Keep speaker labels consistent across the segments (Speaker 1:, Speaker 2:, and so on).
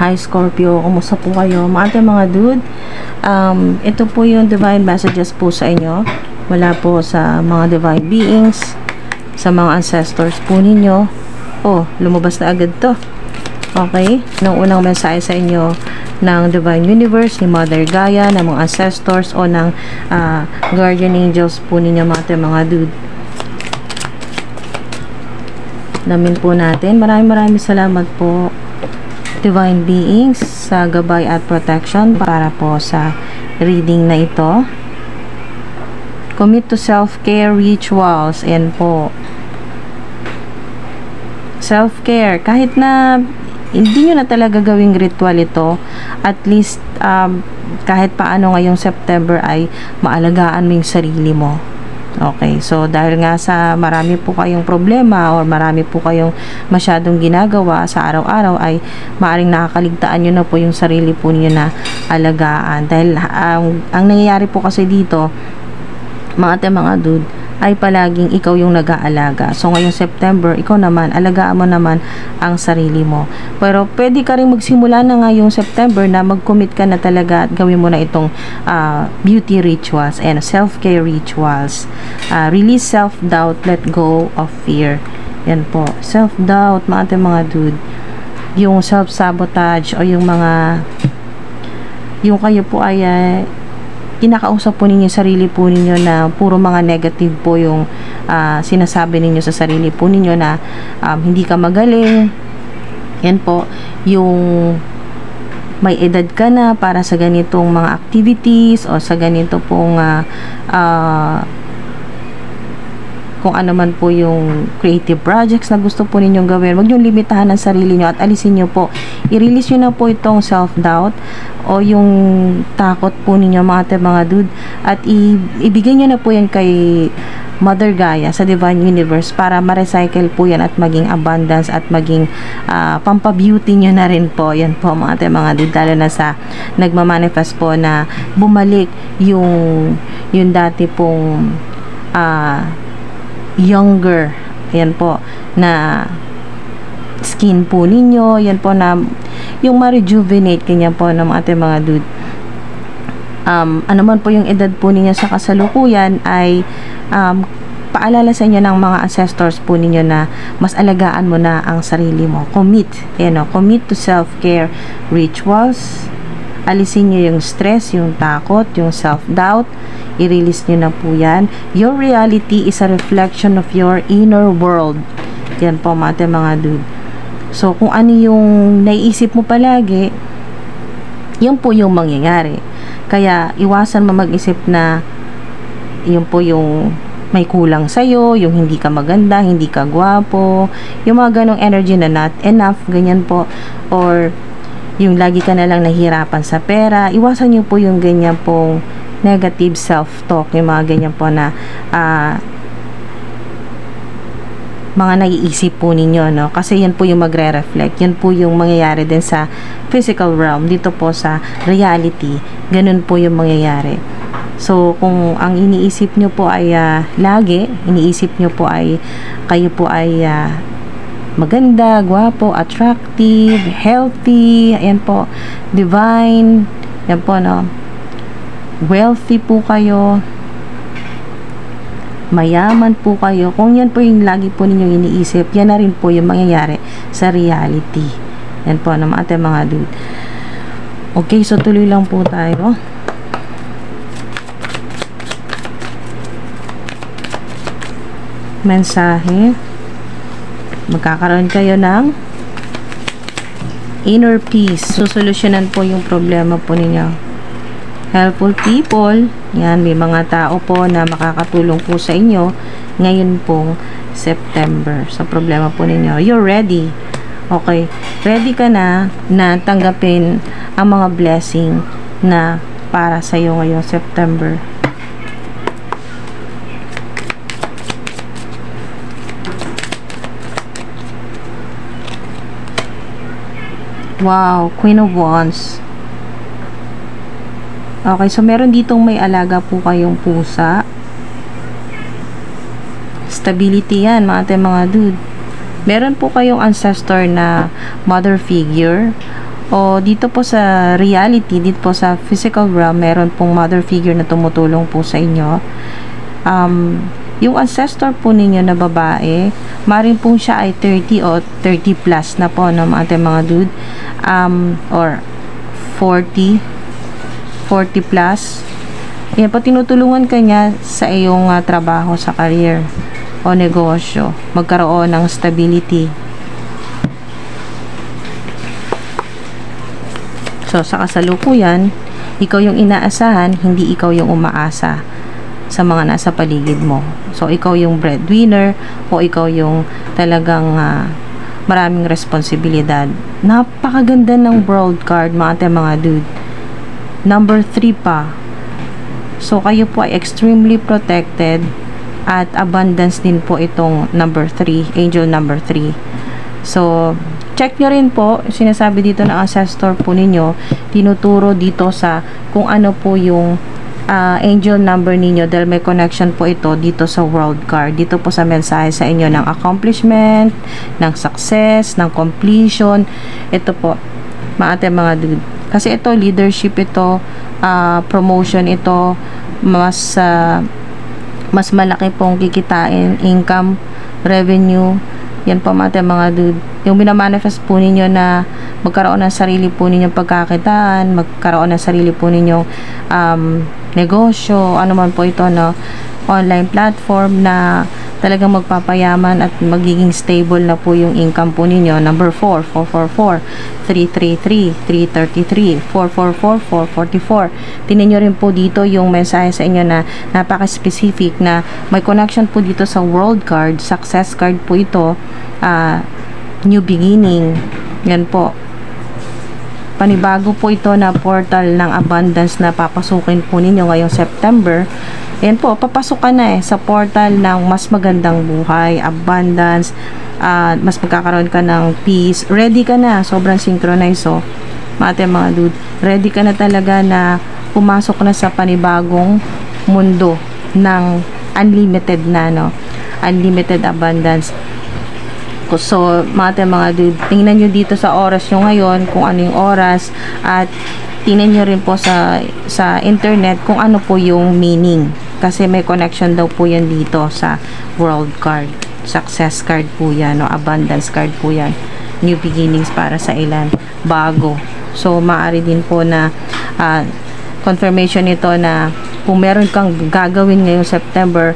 Speaker 1: Hi Scorpio, kumusta po kayo? Mga dude, ito po yung divine messages po sa inyo. Wala po sa mga divine beings, sa mga ancestors po ninyo. Oh, lumabas na agad to. Okay? Nung unang mensahe sa inyo ng Divine Universe, ni Mother Gaia, ng mga ancestors, o ng guardian angels po ninyo mga dude. Namin po natin. Maraming salamat po, Divine Beings, sa gabay at protection para po sa reading na ito. Commit to self-care rituals. Ayan po. Self-care. Kahit na hindi nyo na talaga gawing ritual ito, at least kahit paano ngayong September ay maalagaan mo yung sarili mo. Okay, so dahil nga sa marami po kayong problema or marami po kayong masyadong ginagawa sa araw-araw, ay maaring nakakaligtaan nyo na po yung sarili po niyo na alagaan. Dahil ang nangyayari po kasi dito, mga dude, ay palaging ikaw yung nag-aalaga. So ngayong September, ikaw naman, alagaan mo naman ang sarili mo. Pero pwede ka rin magsimula na ngayong September na mag-commit ka na talaga at gawin mo na itong beauty rituals and self-care rituals. Release self-doubt, let go of fear. Yan po. Self-doubt, mga dude. Yung self-sabotage o yung kayo po ay kinakausap po ninyo sarili po ninyo na puro mga negative po yung sinasabi ninyo sa sarili po ninyo na hindi ka magaling. Yan po, yung may edad ka na para sa ganitong mga activities o sa ganito pong kung ano man po yung creative projects na gusto po ninyong gawin. Huwag niyong limitahan ang sarili niyo at alisin niyo po. I-release niyo na po itong self-doubt o yung takot po ninyo mga dude, at ibigay niyo na po yan kay Mother Gaia sa Divine Universe para ma-recycle po yan at maging abundance at maging pampabeauty niyo na rin po. Yan po mga dude, lalo na sa nagmamanifest po na bumalik yung dati pong younger, yan po, na skin po ninyo, yan po, na yung ma-rejuvenate kanya po ng mga dude. Ano man po yung edad po ninyo sa kasalukuyan, ay paalala sa inyo ng mga ancestors po ninyo na mas alagaan mo na ang sarili mo. Commit to self-care rituals. Alisin nyo yung stress, yung takot, yung self-doubt. I-release nyo na po yan. Your reality is a reflection of your inner world. Yan po mga dude. So, kung ano yung naiisip mo palagi, yan po yung mangyayari. Kaya, iwasan mo mag-isip na yun po yung may kulang sa'yo, yung hindi ka maganda, hindi ka gwapo, yung mga ganong energy na not enough, ganyan po. Or, yung lagi ka na lang nahihirapan sa pera. Iwasan nyo po yung ganyan pong negative self-talk, yung mga ganyan po na mga naiisip po ninyo, no? Kasi yan po yung magre-reflect. Yan po yung mangyayari din sa physical realm. Dito po sa reality, ganun po yung mangyayari. So, kung ang iniisip nyo po ay iniisip nyo po ay kayo po ay maganda, gwapo, attractive, healthy, ayan po, divine, yan po, no? Wealthy po kayo, mayaman po kayo. Kung yan po yung lagi po ninyong iniisip, yan na rin po yung mangyayari sa reality. Yan po, no, mga dude. Okay, so tuloy lang po tayo. Mensahe. Magkakaroon kayo ng inner peace. Susolusyonan po yung problema po ninyo. Helpful people. Yan, may mga tao po na makakatulong po sa inyo ngayon pong September sa problema po ninyo. You're ready. Okay. Ready ka na tanggapin ang mga blessing na para sa iyo ngayong September. Wow, Queen of Wands. Okay, so meron ditong may alaga po kayong pusa. Stability yan, mga dude. Meron po kayong ancestor na mother figure o dito po sa reality, dito po sa physical realm, meron pong mother figure na tumutulong po sa inyo. Yung ancestor po ninyo na babae, maring po siya ay 30 o 30 plus na po ng ating mga dude, or 40 plus. Yan po, tinutulungan ka niya sa iyong trabaho, sa career o negosyo, magkaroon ng stability. So, sa kasalukuyan, ikaw yung inaasahan, hindi ikaw yung umaasa sa mga nasa paligid mo. So, ikaw yung breadwinner o ikaw yung talagang maraming responsibilidad. Napakaganda ng world card, mga dude. Number 3 pa. So, kayo po ay extremely protected at abundance din po itong number 3, angel number 3. So, check nyo rin po, sinasabi dito ng ancestor po ninyo, tinuturo dito sa kung ano po yung angel number ninyo dahil may connection po ito dito sa world card. Dito po sa mensahe sa inyo ng accomplishment, ng success, ng completion. Ito po, mga dude. Kasi ito, leadership ito, promotion ito, mas malaki pong kikitain, income, revenue. Yan po mga dude. Yung minamanifest po ninyo na magkaroon ng sarili po ninyong pagkakitaan, magkaroon ng sarili po ninyong negosyo, ano man po ito, no, online platform na talagang magpapayaman at magiging stable na po yung income po ninyo. Number 4, 444, 333, 333, 444, 444. Tingnan nyo rin po dito yung mensahe sa inyo na napaka-specific na may connection po dito sa world card, success card po ito, new beginning. Yan po. Panibago po ito na portal ng abundance na papasukin po ninyo ngayong September. Ayan po, papasok ka na sa portal ng mas magandang buhay, abundance, mas magkakaroon ka ng peace. Ready ka na, sobrang synchronized. So, mga dude, ready ka na talaga na pumasok na sa panibagong mundo ng unlimited na, no? Unlimited abundance. So, mga dude, tingnan nyo dito sa oras nyo ngayon, kung ano yung oras, at tingnan nyo rin po sa internet kung ano po yung meaning. Kasi may connection daw po yan dito sa world card. Success card po yan, no? Abundance card po yan. New beginnings para sa ilan. Bago. So, maaari din po na confirmation nito na kung meron kang gagawin ngayong September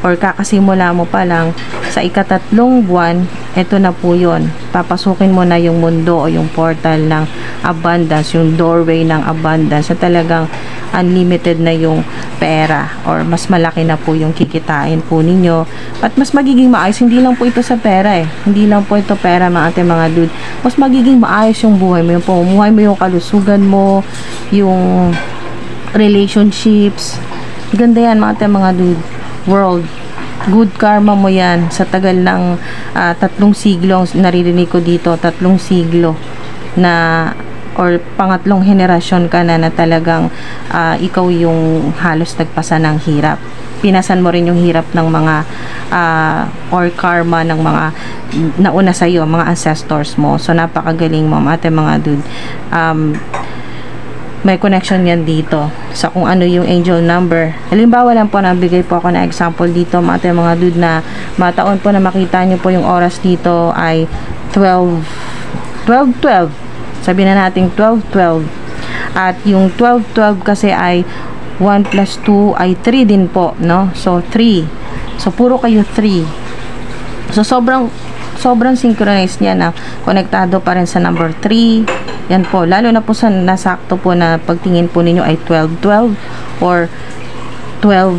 Speaker 1: or kakasimula mo pa lang sa ikatatlong buwan, ito na po yun. Papasukin mo na yung mundo o yung portal ng abundance, yung doorway ng abundance na talagang unlimited na yung pera or mas malaki na po yung kikitain po ninyo at mas magiging maayos. Hindi lang po ito sa pera hindi lang po ito pera mga dude. Mas magiging maayos yung buhay mo, yung pamumuhay mo, yung kalusugan mo, yung relationships. Ganda yan mga dude. World, good karma mo yan sa tagal ng 3 siglo. Naririnig ko dito 3 siglo na or pangatlong henerasyon ka na talagang ikaw yung halos nagpasa ng hirap. Pinasan mo rin yung hirap ng mga or karma ng mga nauna sa iyo, mga ancestors mo. So napakagaling mo mga dude. May connection yan dito sa kung ano yung angel number. Halimbawa lang po, nabigay po ako na example dito mga dude na mataon po na makita nyo po yung oras dito ay 12. Sabi na natin 12. At yung 12 kasi ay 1 plus 2 ay 3 din po, no? So 3. So puro kayo 3. So sobrang synchronized niya na konektado pa rin sa number 3. Yan po, lalo na po sa nasakto po na pagtingin po ninyo ay 12 or 12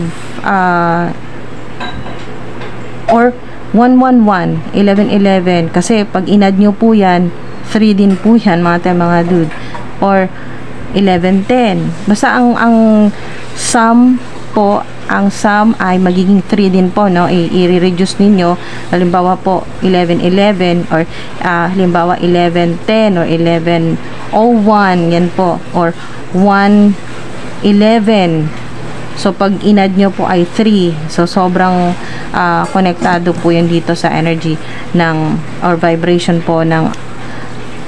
Speaker 1: or 111, 11 kasi pag inad nyo po yan 3 din po yan mga dude, or 11-10. Basta ang sum po, ang sum ay magiging 3 din po, no? I-reduce ninyo, halimbawa po 11-11 or halimbawa 11-10 or 11-01, yan po, or 1-11. So pag inad nyo po ay 3. So sobrang konektado po yun dito sa energy ng or vibration po ng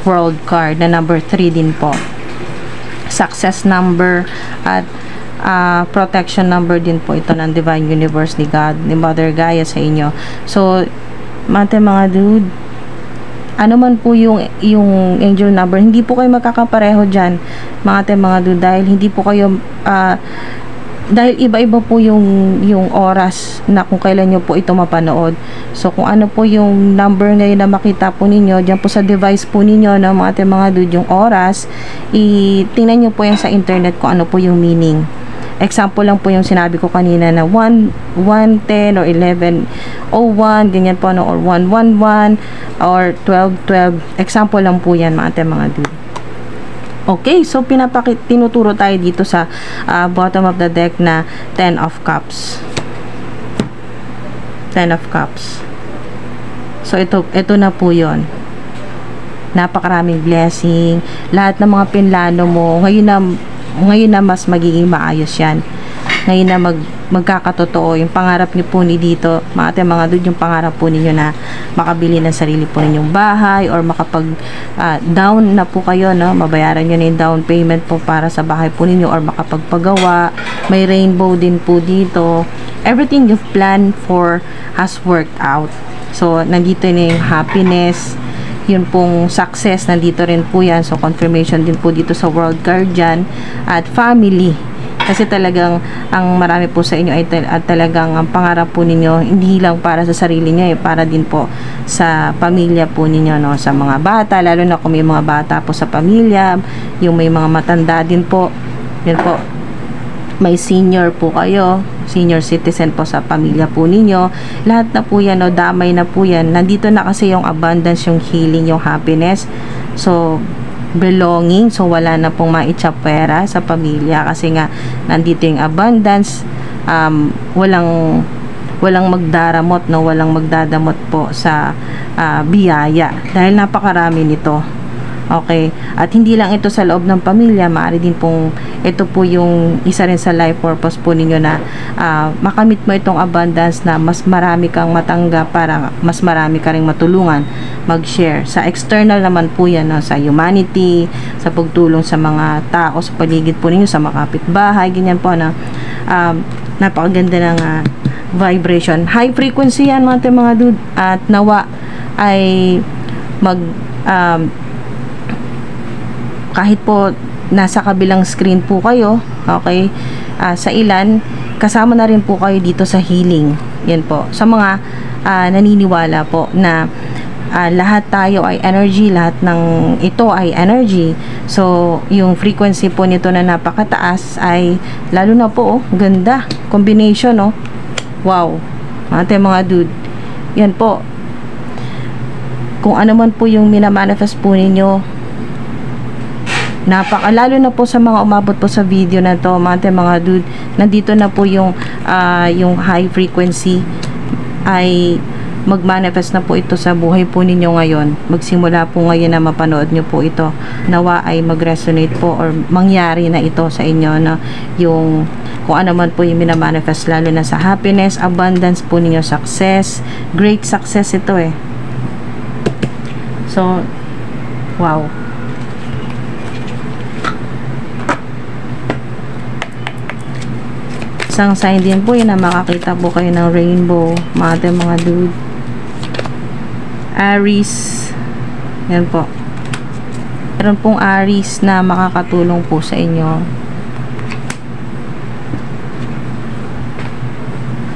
Speaker 1: World card na number 3 din po. Success number at protection number din po ito ng Divine Universe ni God, ni Mother Gaia sa inyo. So, mga dude, ano man po yung angel number, hindi po kayo magkakapareho dyan, mga dude, dahil hindi po kayo, dahil iba-iba po yung oras na kung kailan nyo po ito mapanood. So, kung ano po yung number ngayon na makita po ninyo, dyan po sa device po ninyo, no, mga dude, yung oras, tingnan nyo po yan sa internet kung ano po yung meaning. Example lang po yung sinabi ko kanina na 1:10 or 11:01, ganyan po, no, or 1:11 or 12:12. Example lang po yan, mga dude. Okay, so tinuturo tayo dito sa bottom of the deck na 10 of Cups. 10 of Cups. So, ito na po yon. Napakaraming blessing. Lahat ng mga pinlano mo, ngayon na mas magiging maayos yan. Ngayon na magkakatotoo yung pangarap niyo po ni dito, mga dude, yung pangarap po ninyo na makabili ng sarili po ninyong bahay or makapag down na po kayo, no? Mabayaran nyo na yung down payment po para sa bahay po ninyo or makapagpagawa. May rainbow din po dito. Everything you've planned for has worked out. So, nandito na yung happiness, yun pong success, nandito rin po yan. So, confirmation din po dito sa World Guardian at family. Kasi talagang, ang marami po sa inyo ay talagang ang pangarap po ninyo, hindi lang para sa sarili nyo, para din po sa pamilya po ninyo, no? Sa mga bata, lalo na kung may mga bata po sa pamilya, yung may mga matanda din po, yun po, may senior po kayo, senior citizen po sa pamilya po ninyo, lahat na po yan, no, damay na po yan. Nandito na kasi yung abundance, yung healing, yung happiness, so belonging, so wala na pong maitsapwera sa pamilya kasi nga nandito yung abundance, walang magdaramot, no, walang magdadamot po sa biyaya dahil napakarami nito. Okay, at hindi lang ito sa loob ng pamilya, maaari din pong ito po yung isa rin sa life purpose po ninyo na makamit mo itong abundance na mas marami kang matanggap para mas marami ka ring matulungan, mag-share. Sa external naman po yan, no, sa humanity, sa pagtulong sa mga tao sa paligid po ninyo, sa mga kapitbahay, ganyan po na napakaganda ng vibration. High frequency yan, mga dude, at nawa ay kahit po nasa kabilang screen po kayo, okay, sa ilan, kasama na rin po kayo dito sa healing. Yan po. Sa mga naniniwala po na lahat tayo ay energy, lahat ng ito ay energy. So, yung frequency po nito na napakataas ay, lalo na po, ganda. Combination, no? Wow. Mga dude. Yan po. Kung ano man po yung minamanifest po ninyo, lalo na po sa mga umabot po sa video na to, mga dude, nandito na po yung high frequency ay magmanifest na po ito sa buhay po ninyo ngayon. Magsimula po ngayon na mapanood nyo po ito, nawa ay mag-resonate po or mangyari na ito sa inyo, na yung kung ano man po yung minamanifest, lalo na sa happiness, abundance po ninyo, success, great success ito eh. So, wow. Isang sign din po yun na makakita po kayo ng rainbow, mga dude. Aries, yan po. Meron pong Aries na makakatulong po sa inyo.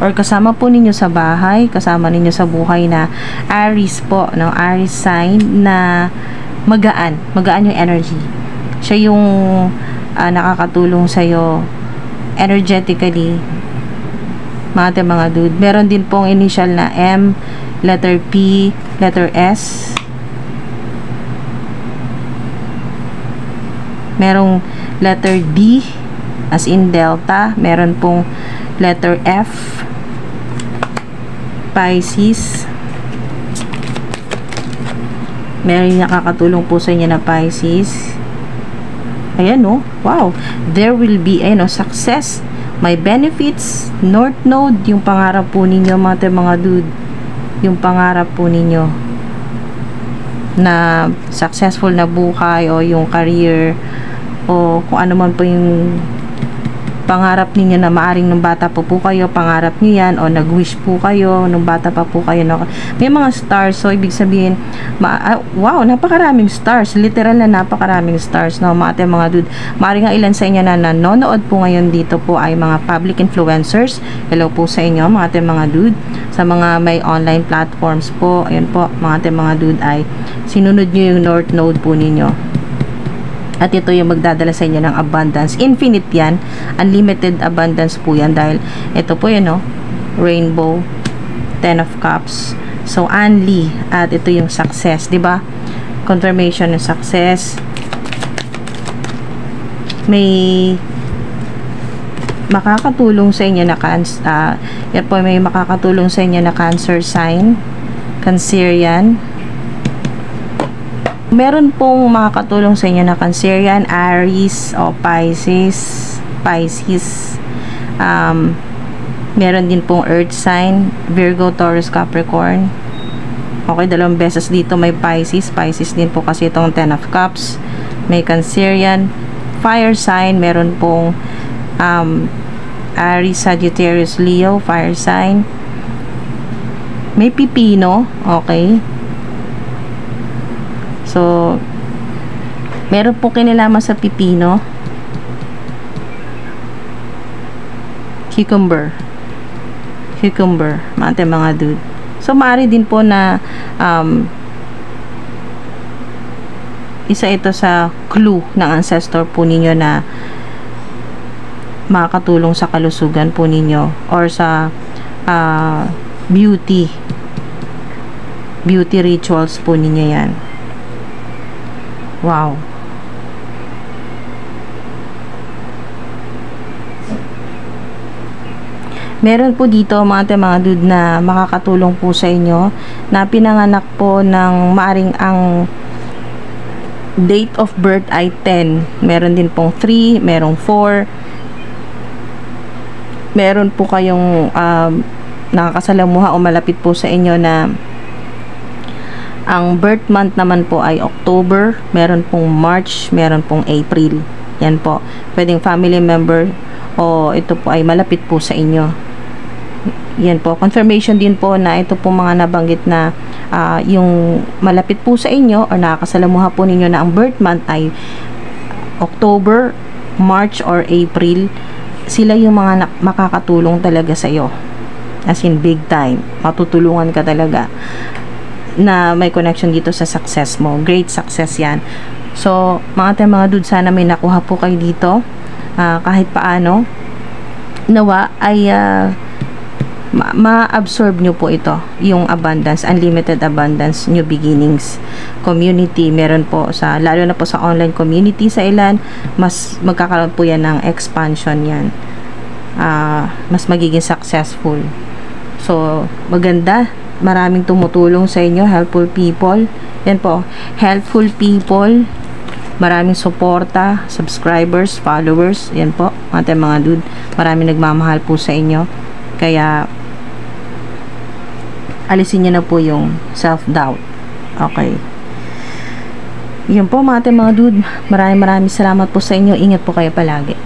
Speaker 1: Or kasama po ninyo sa bahay, kasama ninyo sa buhay na Aries po, no? Aries sign na magaan yung energy. Siya yung nakakatulong sa'yo energetically, mga dude. Meron din pong initial na M, letter P, letter S. Merong letter D as in Delta. Meron pong letter F, Pisces. Meron nakakatulong po sa inyo na Pisces. Ayan, no? Wow. There will be, success. May benefits. North Node, yung pangarap po ninyo, mga dude. Yung pangarap po ninyo. na successful na buhay o yung career o kung ano man po yung pangarap ninyo na maaring nung bata po kayo, pangarap nyo yan o nag-wish po kayo nung bata pa po kayo, no? May mga stars, so ibig sabihin wow, napakaraming stars, literal na napakaraming stars, no? Mga dude, maaring nga ilan sa inyo na nanonood po ngayon dito po ay mga public influencers. Hello po sa inyo mga dude, sa mga may online platforms po, ayun po mga dude, ay sinunod nyo yung North Node po ninyo. At ito yung magdadala sa inyo ng abundance. Infinite yan. Unlimited abundance po yan. Dahil ito po yun, no? Rainbow. 10 of Cups. So, only. At ito yung success. Diba? Confirmation ng success. May makakatulong sa inyo na yan po, may makakatulong sa inyo na Cancer sign. Cancerian. Meron pong makakatulong sa inyo na Cancerian, Aries o Pisces. Meron din pong Earth sign, Virgo, Taurus, Capricorn. Okay, 2 beses dito may Pisces. Pisces din po kasi itong 10 of Cups. May Cancerian, Fire sign. Meron pong Aries, Sagittarius, Leo, Fire sign. May Pipino. Okay. So, meron po kinalaman sa pipino. Cucumber, mga dude. So, maaari din po na isa ito sa clue ng ancestor po ninyo na makakatulong sa kalusugan po ninyo or sa beauty rituals po ninyo yan. Wow. Meron po dito mga dude na makakatulong po sa inyo na pinanganak po ng maaring ang date of birth ay 10. Meron din pong 3, merong 4. Meron po kayong nakakasalamuha o malapit po sa inyo na ang birth month naman po ay October, meron pong March, meron pong April. Yan po. Pwedeng family member o ito po ay malapit po sa inyo. Yan po. Confirmation din po na ito po mga nabanggit na yung malapit po sa inyo or nakakasalamuha po ninyo na ang birth month ay October, March or April. Sila yung mga makakatulong talaga sa iyo. As in big time. Matutulungan ka talaga na may connection dito sa success mo. Great success yan. So, mga dude, sana may nakuha po kayo dito. Kahit paano, nawa ay ma-absorb nyo po ito. Yung abundance, unlimited abundance, new beginnings. Community, meron po sa, lalo na po sa online community sa ilan, mas magkakaroon po yan ng expansion yan. Mas magiging successful. So, maganda. Maraming tumutulong sa inyo, helpful people. Yan po, helpful people. Maraming suporta, subscribers, followers. Yan po, mga dude. Maraming nagmamahal po sa inyo. Kaya, alisin nyo na po yung self-doubt. Okay. Yan po, mga dude. Maraming salamat po sa inyo. Ingat po kayo palagi.